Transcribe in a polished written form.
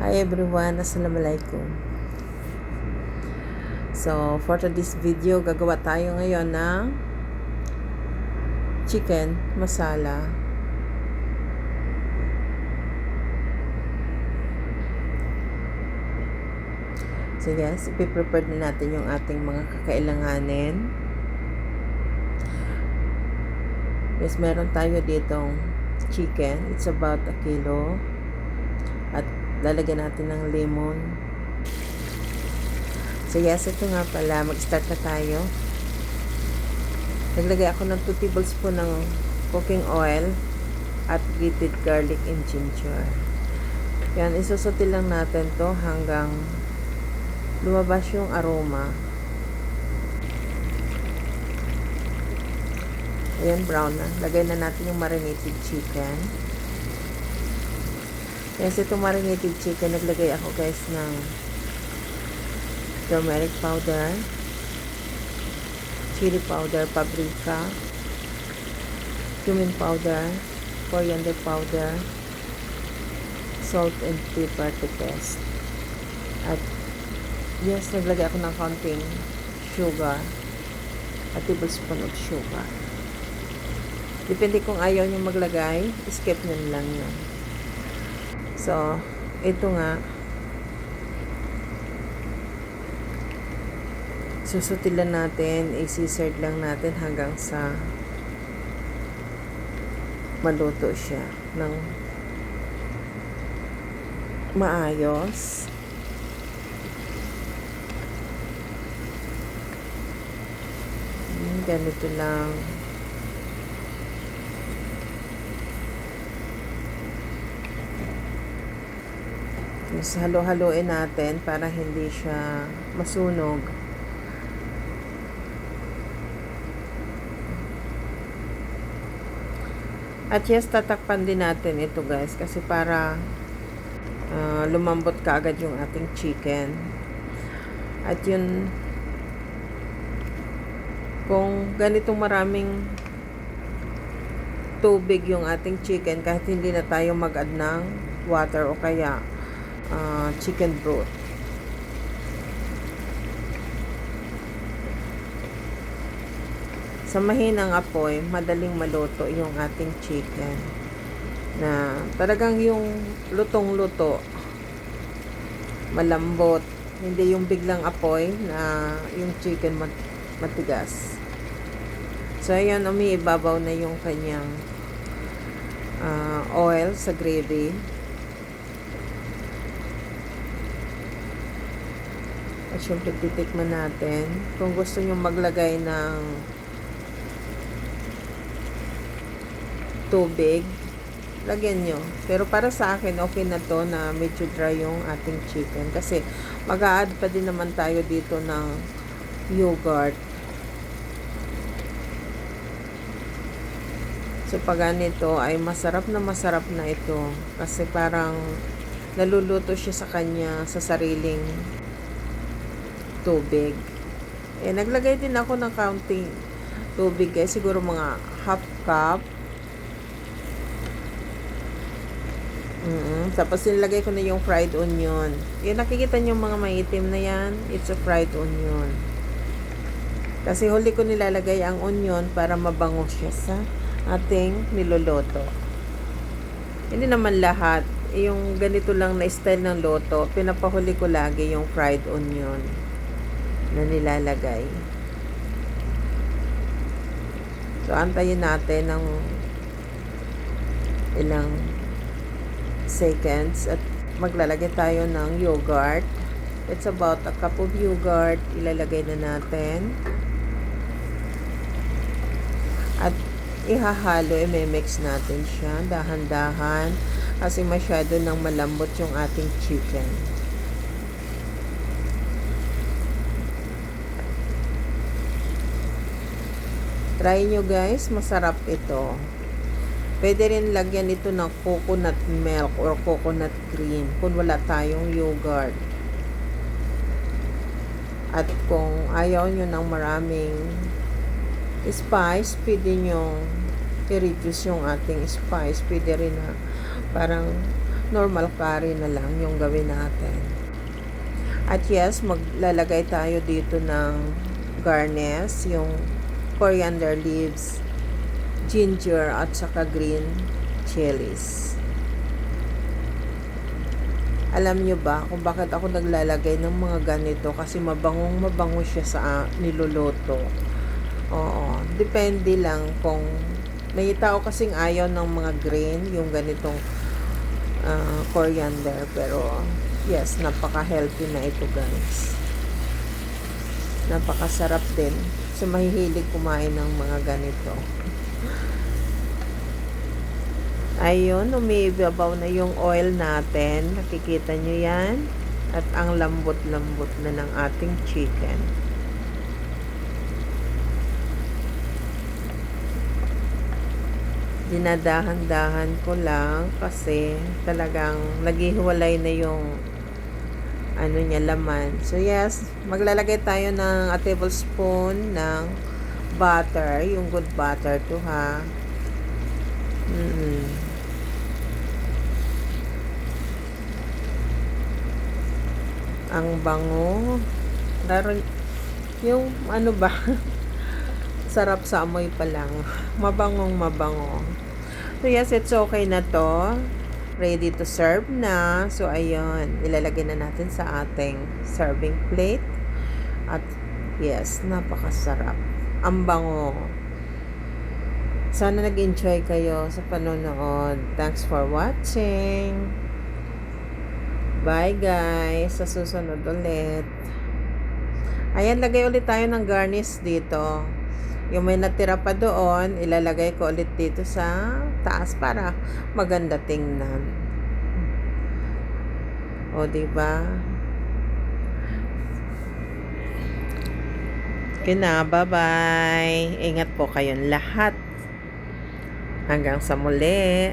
Hi everyone, Assalamualaikum. So, for today's video, gagawa tayo ngayon ng chicken masala. So yes, ipiprepare na natin yung ating mga kakailanganin. Yes, meron tayo ditong chicken. It's about 1 kilo. At lalagyan natin ng lemon. So yes, ito nga pala, mag-start na tayo. Naglagay ako ng 2 tablespoon ng cooking oil at grated garlic and ginger. Yan, isusuti lang natin to hanggang lumabas yung aroma. Ayan, brown na. Lagay na natin yung marinated chicken. Yes, itong marinated chicken, naglagay ako guys ng turmeric powder, chili powder, paprika, cumin powder, coriander powder, salt and pepper to taste. At yes, naglagay ako ng konting sugar, a tablespoon of sugar. Depende kung ayaw nyo maglagay, skip nyo lang yun. So, ito nga, susutilan natin, i-scissored lang natin hanggang sa maluto siya ng maayos. Ganito lang. Tapos halo-haloin natin para hindi siya masunog. At yes, tatakpan din natin ito guys kasi para lumambot kaagad yung ating chicken. At yun, kung ganitong maraming tubig yung ating chicken, kahit hindi na tayo mag-add ng water o kaya chicken broth. Sa mahinang apoy, madaling maluto yung ating chicken. Na talagang yung lutong-luto, malambot. Hindi yung biglang apoy na yung chicken matigas. So, ayan, umiibabaw na yung kanyang oil sa gravy. At syempre, titikman natin. Kung gusto nyo maglagay ng tubig, lagyan nyo. Pero para sa akin, okay na to na medyo dry yung ating chicken. Kasi mag-a-add pa din naman tayo dito ng yogurt. So pag ganito ay masarap na ito. Kasi parang naluluto siya sa kanya sa sariling tubig. Eh, naglagay din ako ng counting tubig guys. Siguro mga half cup. Tapos nilagay ko na yung fried onion. Yung nakikita nyo mga maitim na yan, it's a fried onion. Kasi huli ko nilalagay ang onion para mabango siya sa ating niloloto. Hindi naman lahat. Yung ganito lang na style ng loto, pinapahuli ko lagi yung fried onion na nilalagay. So, antayin natin ng ilang seconds at maglalagay tayo ng yogurt. It's about a cup of yogurt. Ilalagay na natin. At ihahalo, i-mix natin siya dahan-dahan kasi masyado nang malambot yung ating chicken. Try nyo guys, masarap ito. Pwede rin lagyan ito ng coconut milk or coconut cream kung wala tayong yogurt. At kung ayaw nyo ng maraming spice, pwede nyo i-reduce yung ating spice. Pwede rin na parang normal curry na lang yung gawin natin. At yes, maglalagay tayo dito ng garnish, yung coriander leaves, ginger, at saka green chilies. Alam nyo ba kung bakit ako naglalagay ng mga ganito? Kasi mabango siya sa niluluto. Oo, depende lang kung may tao kasing ayaw ng mga green, yung ganitong coriander. Pero yes, napaka-healthy na ito guys. Napakasarap din. So mahihilig kumain ng mga ganito. Ayun, umiibabaw na yung oil natin. Nakikita nyo yan. At ang lambot-lambot na ng ating chicken. Dinadahan-dahan ko lang kasi talagang naghihiwalay na yung ano niya, laman. So yes, maglalagay tayo ng a tablespoon ng butter. Yung good butter to ha. Ang bango. Laro, yung ano ba? Sarap sa amoy pa lang. Mabangong mabango. So yes, it's okay na to. Ready to serve na. So ayun, ilalagay na natin sa ating serving plate. At yes, napakasarap. Ang bango. Sana nag-enjoy kayo sa panonood. Thanks for watching. Bye guys. Sa susunod ulit. Ayan, lagay ulit tayo ng garnish dito. Yung may natira pa doon, ilalagay ko ulit dito sa taas para maganda tingnan. O, diba? Okay na, bye-bye. Ingat po kayong lahat. Hanggang sa muli.